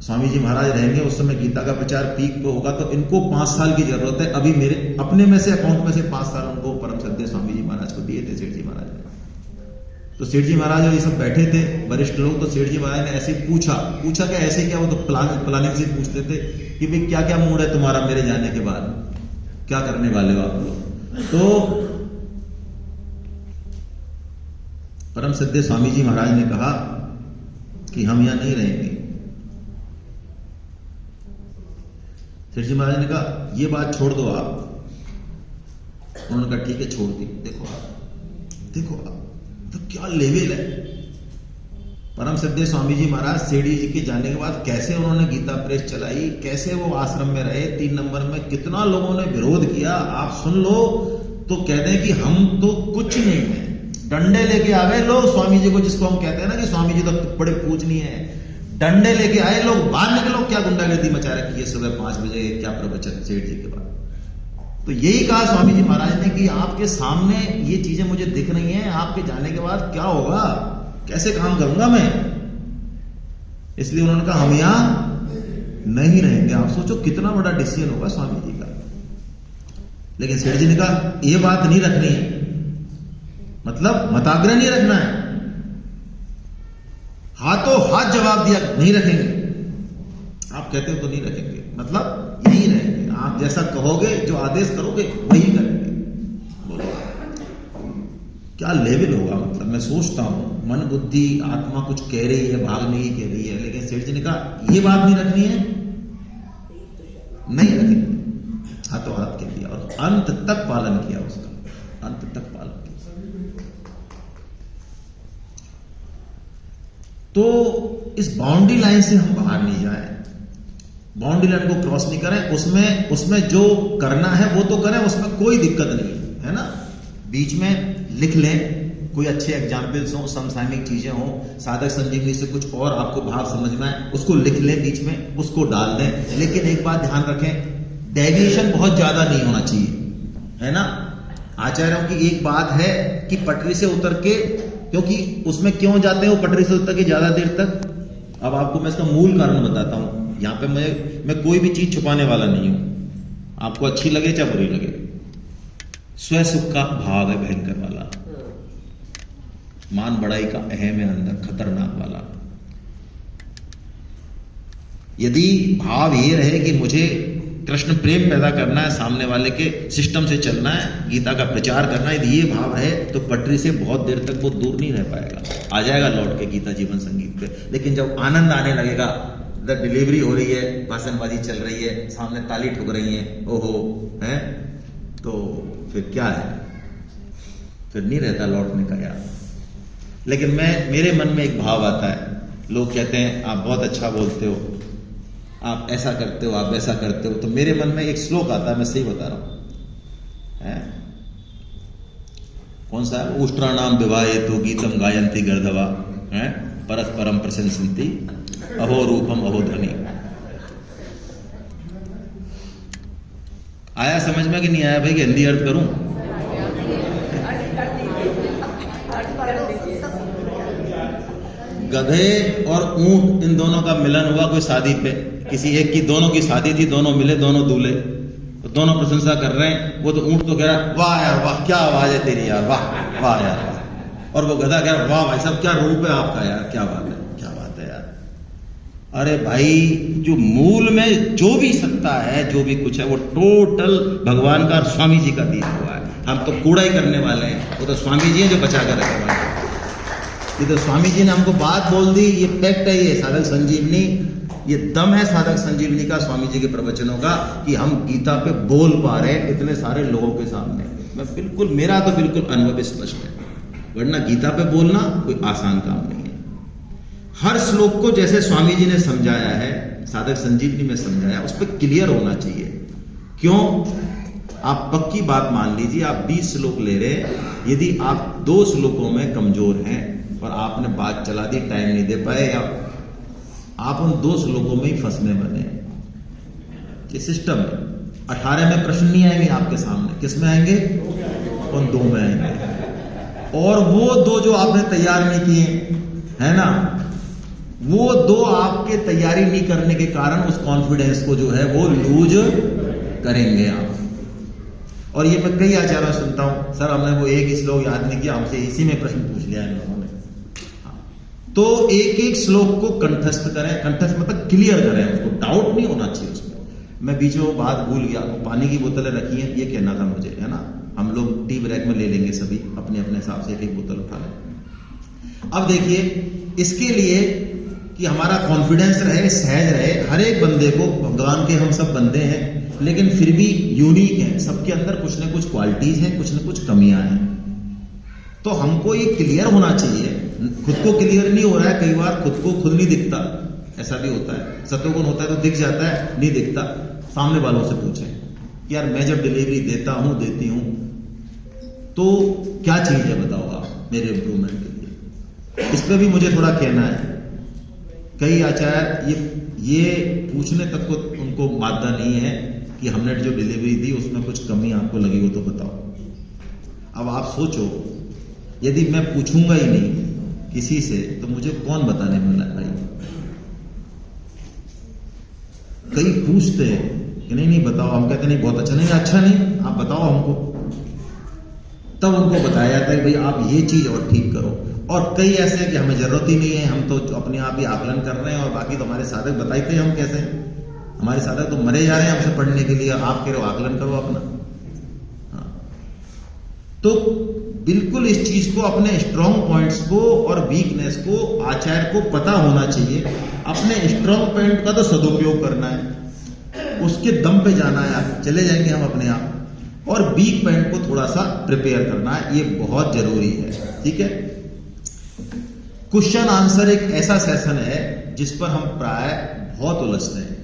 स्वामी जी महाराज रहेंगे उस समय गीता का प्रचार पीक पे होगा, तो इनको 5 साल की जरूरत है। अभी मेरे अपने में से अकाउंट में से 5 साल उनको परम श्रद्धेय स्वामी जी महाराज को दिए थे सेठ जी महाराज ने। तो सेठ जी महाराज और ये सब बैठे थे वरिष्ठ लोग, तो सेठ जी महाराज ने ऐसे पूछा क्या, ऐसे क्या, वो तो प्लानिंग से पूछते थे कि भाई क्या क्या मूड है तुम्हारा मेरे जाने के बाद, क्या करने वाले हो आप लोग। तो परम श्रद्धेय स्वामी जी महाराज ने कहा कि हम यहां नहीं रहेंगे। सेठ जी महाराज ने कहा ये बात छोड़ दो आप। उन्होंने कहा ठीक है छोड़ दी। देखो आप तो क्या लेवल है। परम श्रद्धेय स्वामी जी महाराज सेठ जी के जाने के बाद कैसे उन्होंने गीता प्रेस चलाई, कैसे वो आश्रम में रहे। 3 नंबर में कितना लोगों ने विरोध किया, आप सुन लो तो कहते हैं कि हम तो कुछ नहीं है, डंडे लेके आ गए लोग स्वामी जी को, जिसको हम कहते हैं ना कि स्वामी जी तो बड़े पूजनीय है। डंडे लेके आए लोग, बाहर निकलो, क्या गुंडागर्दी मचा रखी है सुबह 5 बजे, क्या प्रवचन सेठ जी के बाद। तो यही कहा स्वामी जी महाराज ने कि आपके सामने ये चीजें मुझे दिख रही हैं, आपके जाने के बाद क्या होगा, कैसे काम करूंगा मैं। इसलिए उन्होंने कहा हम यहां नहीं रहेंगे। आप सोचो कितना बड़ा डिसीजन होगा स्वामी जी का। लेकिन सेठ जी ने कहा यह बात नहीं रखनी है, मतलब मताग्रह नहीं रखना है। हाथों हाथ जवाब दिया नहीं रखेंगे। आप कहते हो तो नहीं रखेंगे, मतलब यही रहेंगे। आप जैसा कहोगे, जो आदेश करोगे वही करेंगे। बोलो क्या लेवल होगा। मतलब मैं सोचता हूं मन बुद्धि आत्मा कुछ कह रही है, भागने की कह रही है, लेकिन सेठ जी ने कहा यह बात नहीं रखनी है, नहीं रखेंगे। हाथों हाथ कह दिया और अंत तक पालन किया उसका, अंत तक पालन किया। तो इस बाउंड्री लाइन से हम बाहर नहीं जाए, बाउंड्री लाइन को क्रॉस नहीं करें। उसमें जो करना है वो तो करें, उसमें कोई दिक्कत नहीं है ना। बीच में लिख लें, कोई अच्छे एग्जाम्पल्स हो, समसामयिक चीजें हो, साधक संजीवनी से कुछ और आपको भाव समझ में आए, उसको लिख लें, बीच में उसको डाल दें। लेकिन एक बात ध्यान रखें, डेविएशन बहुत ज्यादा नहीं होना चाहिए, है ना। आचार्यों की एक बात है कि पटरी से उतर के, क्योंकि उसमें क्यों जाते हैं वो पटरी से उतर के ज्यादा देर तक। अब आपको मैं इसका मूल कारण बताता हूं। यहां पे मैं कोई भी चीज छुपाने वाला नहीं हूं, आपको अच्छी लगे चाहे बुरी लगे। स्वयं सुख का भाव है भयंकर वाला। मान बड़ाई का अहम है अंदर, खतरनाक वाला। यदि भाव ये रहे कि मुझे कृष्ण प्रेम पैदा करना है, सामने वाले के सिस्टम से चलना है, गीता का प्रचार करना है, यदि ये भाव है तो पटरी से बहुत देर तक वो दूर नहीं रह पाएगा, आ जाएगा लौट के गीता जीवन संगीत पे। लेकिन जब आनंद आने लगेगा, जब डिलीवरी हो रही है, भाषणबाजी चल रही है, सामने ताली ठुक रही है, ओहो है, तो फिर क्या है, फिर नहीं रहता लौटने का यार। लेकिन मेरे मन में एक भाव आता है, लोग कहते हैं आप बहुत अच्छा बोलते हो, आप ऐसा करते हो, आप ऐसा करते हो, तो मेरे मन में एक श्लोक आता है, मैं सही बता रहा हूं, है कौन सा? उष्ट्राणाम विवाहेतु गीतम गायन्ति गर्दवा, है परस्परम प्रशंसन्ति अहो रूपम अहो ध्वनि। आया समझ में कि नहीं आया भाई? कि हिंदी अर्थ करूं? गधे और ऊंट, इन दोनों का मिलन हुआ कोई शादी पे, किसी एक की, दोनों की शादी थी, दोनों मिले, दोनों दूल्हे, तो दोनों प्रशंसा कर रहे हैं। वो तो ऊंट तो कह रहा है वाह यार वाह, क्या आवाज है तेरी यार, वाह वाह यार वाह। और वो गधा कह रहा है वाह भाई साहब क्या रूप है आपका यार, क्या बात है, क्या बात है यार। अरे भाई, जो मूल में जो भी सत्ता है, जो भी कुछ है, वो टोटल भगवान का, स्वामी जी का दिया हुआ है। हम तो कूड़ा ही करने वाले हैं, वो तो स्वामी जी हैं जो बचा कर रखे हैं। ये तो स्वामी जी ने हमको बात बोल दी, ये फैक्ट है, ये साधक संजीवनी, ये दम है साधक संजीवनी का, स्वामी जी के प्रवचनों का, कि हम गीता पे बोल पा रहे हैं इतने सारे लोगों के सामने। मैं बिल्कुल, मेरा तो बिल्कुल अनुभव स्पष्ट है, वरना गीता पे बोलना कोई आसान काम नहीं है। हर श्लोक को जैसे स्वामी जी ने समझाया है, साधक संजीवनी में समझाया, उस पर क्लियर होना चाहिए। क्यों? आप पक्की बात मान लीजिए, आप 20 श्लोक ले रहे हैं, यदि आप 2 श्लोकों में कमजोर हैं और आपने बात चला दी, टाइम नहीं दे पाए, या आप उन 2 श्लोकों में ही फंसने बने। ये सिस्टम है। 18 में प्रश्न नहीं आएंगे आपके सामने, किस में आएंगे? उन 2 में आएंगे। और वो 2 जो आपने तैयार नहीं किए, है ना, वो 2 आपके तैयारी नहीं करने के कारण उस कॉन्फिडेंस को जो है वो लूज करेंगे आप। और ये मैं कई आचार्यों से सुनता हूं, सर हमने वो एक ही श्लोक याद नहीं किया, हमसे इसी में प्रश्न पूछ लिया इन लोगों ने। तो एक एक श्लोक को कंठस्थ करें, कंठस्थ मतलब क्लियर करें, उसको डाउट नहीं होना चाहिए उसमें। मैं बीच में वो बात भूल गया, वो पानी की बोतलें रखी हैं, ये कहना था मुझे, है ना, हम लोग टी ब्रेक में ले लेंगे सभी अपने अपने हिसाब से एक बोतल उठा लें। अब देखिए, इसके लिए कि हमारा कॉन्फिडेंस रहे, सहज रहे, हर एक बंदे को, भगवान के हम सब बंदे हैं, लेकिन फिर भी यूनिक हैं, सबके अंदर कुछ न कुछ क्वालिटीज हैं, कुछ न कुछ कमियां हैं। तो हमको ये क्लियर होना चाहिए। खुद को क्लियर नहीं हो रहा है, कई बार खुद को खुद नहीं दिखता, ऐसा भी होता है। सत्वगुण होता है तो दिख जाता है, नहीं दिखता। सामने वालों से पूछें यार, मैं जब डिलीवरी देता हूं, देती हूं, तो क्या चीज है बताओ आप मेरे इंप्रूवमेंट के लिए? इस पर भी मुझे थोड़ा कहना है। कई आचार्य ये पूछने तक को उनको मादा नहीं है कि हमने जो डिलीवरी दी उसमें कुछ कमी आपको लगी हो तो बताओ। अब आप सोचो, यदि मैं पूछूंगा ही नहीं किसी से तो मुझे कौन बताने वाला है भाई? कई पूछते हैं कि नहीं बताओ, हम कहते नहीं बहुत अच्छा, नहीं अच्छा नहीं, आप बताओ हमको। तब उनको बताया जाता है भाई आप ये चीज और ठीक करो। और कई ऐसे कि हमें जरूरत ही नहीं है, हम तो अपने आप ही आकलन कर रहे हैं, और बाकी तो हमारे साधक बताते हैं हम कैसे, हमारे साधक तो मरे जा रहे हैं हमसे पढ़ने के लिए, आप कह रहे हो आकलन करो अपना। हाँ। तो बिल्कुल इस चीज को, अपने स्ट्रॉन्ग पॉइंट्स को और वीकनेस को आचार्य को पता होना चाहिए। अपने स्ट्रॉन्ग पॉइंट का तो सदुपयोग करना है, उसके दम पे जाना है, चले जाएंगे हम अपने आप। और वीक पॉइंट को थोड़ा सा प्रिपेयर करना है, ये बहुत जरूरी है। ठीक है, क्वेश्चन आंसर एक ऐसा सेशन है जिस पर हम प्राय बहुत उलझते हैं।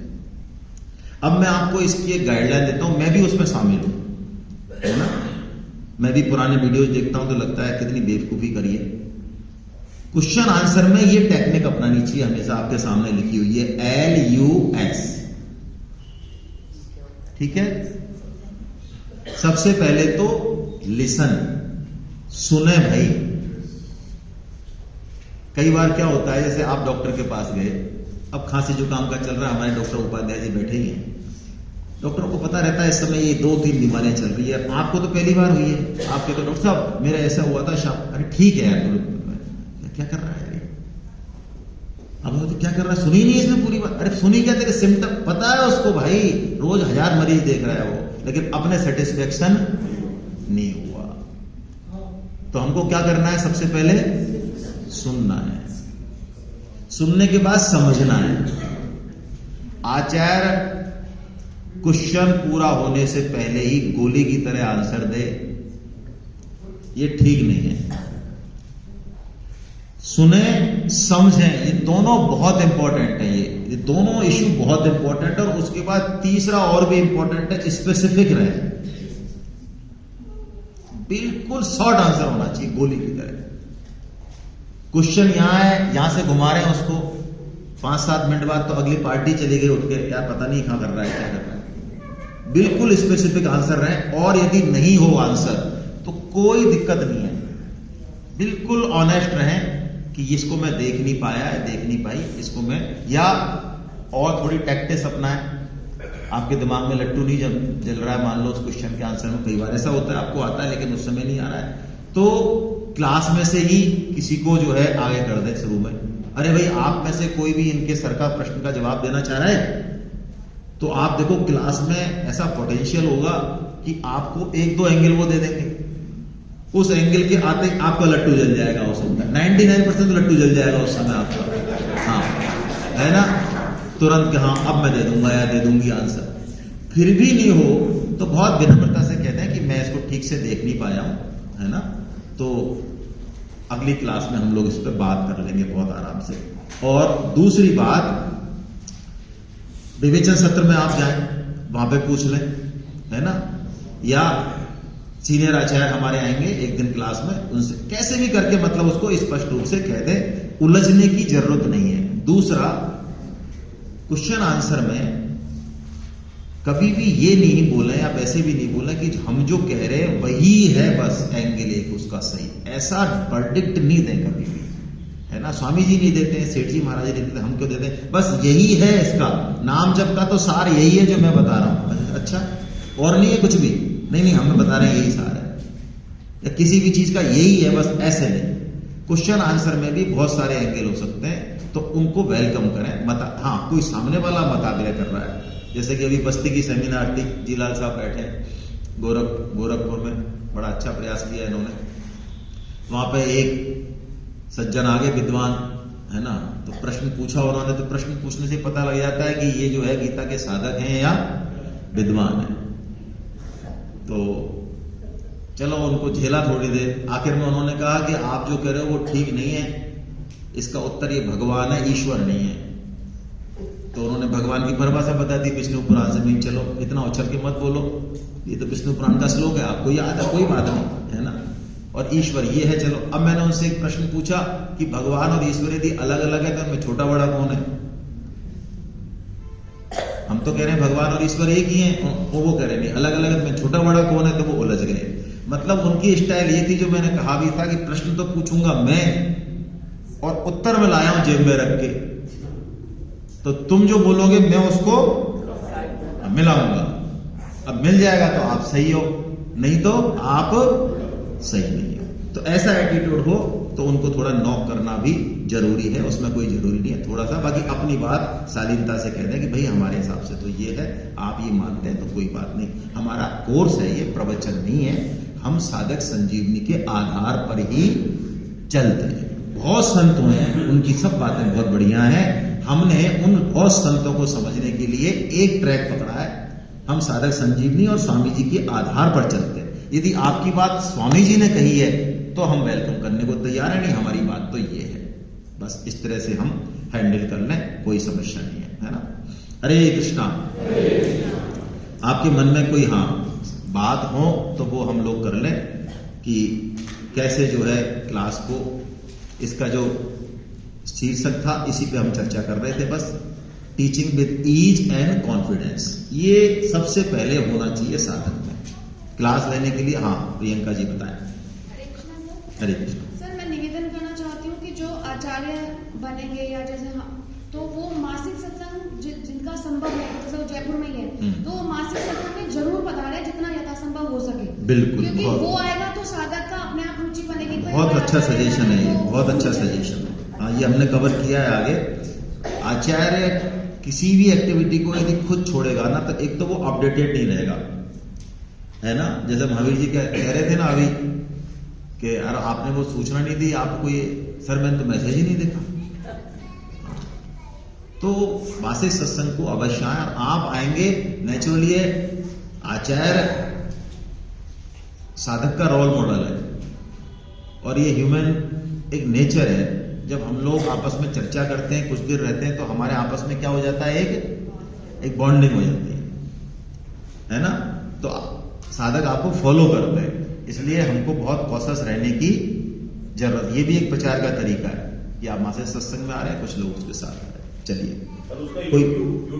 अब मैं आपको इसकी एक गाइडलाइन देता हूं, मैं भी उसमें शामिल हूं, है ना। मैं भी पुराने वीडियोस देखता हूं तो लगता है कितनी बेवकूफी करिए। क्वेश्चन आंसर में ये टेक्निक अपनानी चाहिए, हमेशा आपके सामने लिखी हुई है LUS। ठीक है, सबसे पहले तो लिसन, सुने भाई। कई बार क्या होता है, जैसे आप डॉक्टर के पास गए, अब खांसी जुकाम का चल रहा है, हमारे डॉक्टर उपाध्याय जी बैठे ही हैं, डॉक्टरों को पता रहता है इस समय ये 2-3 बीमारियां चल रही है। आपको तो पहली बार हुई है, आप कहते डॉक्टर साहब मेरा ऐसा हुआ था शाम, अरे ठीक है यार, क्या कर रहा है यार ये? अब वो तो क्या कर रहा है, सुनी नहीं इसने पूरी बात। अरे सुनी क्या, तेरे सिम्टम पता है उसको भाई, रोज 1000 मरीज देख रहा है वो, लेकिन अपने सेटिस्फेक्शन नहीं हुआ। तो हमको क्या करना है, सबसे पहले सुनना है, सुनने के बाद समझना है। आचार्य क्वेश्चन पूरा होने से पहले ही गोली की तरह आंसर दे, ये ठीक नहीं है। सुने समझें, ये दोनों बहुत इंपॉर्टेंट है। ये दोनों इश्यू बहुत इंपॉर्टेंट है। और उसके बाद तीसरा और भी इंपॉर्टेंट है, स्पेसिफिक रहे, बिल्कुल शॉर्ट आंसर होना चाहिए गोली की तरह। क्वेश्चन यहां है, यहां से घुमा रहे हैं उसको, 5-7 मिनट बाद तो अगली पार्टी चली गई उठ के, यार पता नहीं कहां कर रहा है, क्या कर रहा है। बिल्कुल स्पेसिफिक आंसर रहे। और यदि नहीं हो आंसर तो कोई दिक्कत नहीं है, बिल्कुल ऑनेस्ट रहें कि इसको मैं देख नहीं पाया है, देख नहीं पाई इसको मैं, या और थोड़ी टैक्टिस अपनाएं। आपके दिमाग में लट्टू नहीं जल रहा है, मान लो उस क्वेश्चन के आंसर में, कई बार ऐसा होता है आपको आता है लेकिन उस समय नहीं आ रहा है, तो क्लास में से ही किसी को जो है आगे कर दे शुरू में। अरे भाई आप में से कोई भी इनके सर का प्रश्न का जवाब देना चाह रहा है, तो आप देखो क्लास में ऐसा पोटेंशियल होगा कि आपको 1-2 एंगल वो दे देंगे, उस एंगल के आते आपका लट्टू जल जाएगा उस समय, 99% लट्टू जल जाएगा उस समय आपका। हाँ है ना, तुरंत कि हाँ अब मैं दे दूंगा या दे दूंगी आंसर। फिर भी नहीं हो तो बहुत विनम्रता से कहते हैं कि मैं इसको ठीक से देख नहीं पाया हूं, है ना, तो अगली क्लास में हम लोग इस पर बात कर लेंगे बहुत आराम से। और दूसरी बात, विवेचन सत्र में आप जाएं, वहां पे पूछ लें, है ना, या सीनियर आचार्य हमारे आएंगे एक दिन क्लास में, उनसे कैसे भी करके मतलब उसको स्पष्ट रूप से कह दें, उलझने की जरूरत नहीं है। दूसरा, क्वेश्चन आंसर में कभी भी ये नहीं बोले या वैसे भी नहीं बोले कि हम जो कह रहे हैं वही है बस एंगल एक उसका सही, ऐसा वर्डिक्ट नहीं दें कभी भी, है ना। स्वामी जी नहीं देते हैं, सेठ जी महाराज जी नहीं देते, हम क्यों देते हैं, बस यही है इसका नाम जप का तो सार यही है जो मैं बता रहा हूं। अच्छा, और नहीं है कुछ भी, नहीं हमें बता रहे हैं यही सार है, या किसी भी चीज का यही है बस, ऐसे नहीं। क्वेश्चन आंसर में भी बहुत सारे एंगल हो सकते हैं, तो उनको वेलकम करें। हाँ, कोई सामने वाला मताग्रह कर रहा है, जैसे कि अभी बस्ती की सेमिनार थी, जीलाल साहब बैठे गोरखपुर में, बड़ा अच्छा प्रयास किया इन्होंने। वहां पे एक सज्जन आगे विद्वान, है ना, तो प्रश्न पूछा उन्होंने, तो प्रश्न पूछने से पता लग जाता है कि ये जो है गीता के साधक हैं या विद्वान है। तो चलो उनको झेला थोड़ी देर, आखिर में उन्होंने कहा कि आप जो कह रहे हो वो ठीक नहीं है, इसका उत्तर ये भगवान है, ईश्वर नहीं है। तो उन्होंने भगवान की परिभाषा बता दी विष्णु पुराण से, नहीं चलो इतना उछल के मत बोलो, ये तो विष्णु पुराण का श्लोक है, आपको याद है, कोई बात नहीं, है ना, और ईश्वर ये है। चलो अब मैंने उनसे एक प्रश्न पूछा कि भगवान और ईश्वर यदि अलग अलग है तो उनमें छोटा बड़ा कौन है? हम तो कह रहे हैं भगवान और ईश्वर एक ही हैं, वो कह रहे नहीं अलग अलग है, छोटा बड़ा कौन है, तो वो उलझ गए। मतलब उनकी स्टाइल ये थी, जो मैंने कहा भी था कि प्रश्न तो पूछूंगा मैं और उत्तर में लाया हूं जेब में रख के, तो तुम जो बोलोगे मैं उसको मिलाऊंगा। अब मिल जाएगा तो आप सही हो, नहीं तो आप सही नहीं हो। तो ऐसा एटीट्यूड हो तो उनको थोड़ा नॉक करना भी जरूरी है, उसमें कोई जरूरी नहीं है, थोड़ा सा, बाकी अपनी बात शालीनता से कह दें कि भाई हमारे हिसाब से तो ये है, आप ये मानते हैं तो कोई बात नहीं, हमारा कोर्स है, ये प्रवचन नहीं है, हम साधक संजीवनी के आधार पर ही चलते हैं। बहुत संत हुए हैं, उनकी सब बातें बहुत बढ़िया हैं, हमने उन बहुत संतों को समझने के लिए एक ट्रैक पकड़ा है, हम साधक संजीवनी और स्वामी जी के आधार पर चलते हैं। यदि आपकी बात स्वामी जी ने कही है तो हम वेलकम करने को तैयार है, नहीं हमारी बात तो ये है, बस इस तरह से हम हैंडल कर लें, कोई समस्या नहीं है ना। हरे कृष्णा। आपके मन में कोई हाँ बात हो तो वो हम लोग कर लें कि कैसे जो है क्लास को, इसका जो शीर्षक था इसी पे हम चर्चा कर रहे थे, बस teaching with ease and confidence, ये सबसे पहले होना चाहिए साधक में क्लास लेने के लिए। हाँ प्रियंका जी बताएं। हरे कृष्ण। सर मैं निवेदन करना चाहती हूँ कि जो आचार्य बनेंगे या जैसे तो वो मासिक सत्संग जिनका संभव है, जैसे वो जयपुर में ही है, तो वो मासिक सत्संग में जरूर पधारे जितना यथासंभव हो सके, बिल्कुल, क्योंकि वो आएगा तो तो साधक का अपने आप रुचि बनेगी। कोई बहुत अगर अच्छा आचार्य सजेशन है ये, तो- बहुत अच्छा सजेशन है। हाँ, ये हमने कवर किया है आगे। आचार्य किसी भी एक्टिविटी को यदि खुद छोड़ेगा ना, तो एक तो वो अपडेटेड नहीं रहेगा, है ना। जैसे महावीर जी कह रहे थे ना अभी कि यार आपने वो सूचना नहीं दी, आपको ये सर मैंने तो मैसेज ही नहीं देखा। तो वासिक सत्संग को अवश्य आए, आप आएंगे नेचुरली। आचार्य साधक का रोल मॉडल है, और ये ह्यूमन एक नेचर है। जब हम लोग आपस में चर्चा करते हैं, कुछ देर रहते हैं, तो हमारे आपस में क्या हो जाता है, एक बॉन्डिंग हो जाती है ना। तो साधक आपको फॉलो करते हैं, इसलिए हमको बहुत कॉशियस रहने की जरूरत। ये भी एक प्रचार का तरीका है कि आप मासिक सत्संग में आ रहे हैं, कुछ लोग उसके साथ आ रहे हैं। चलिए और उसका कोई YouTube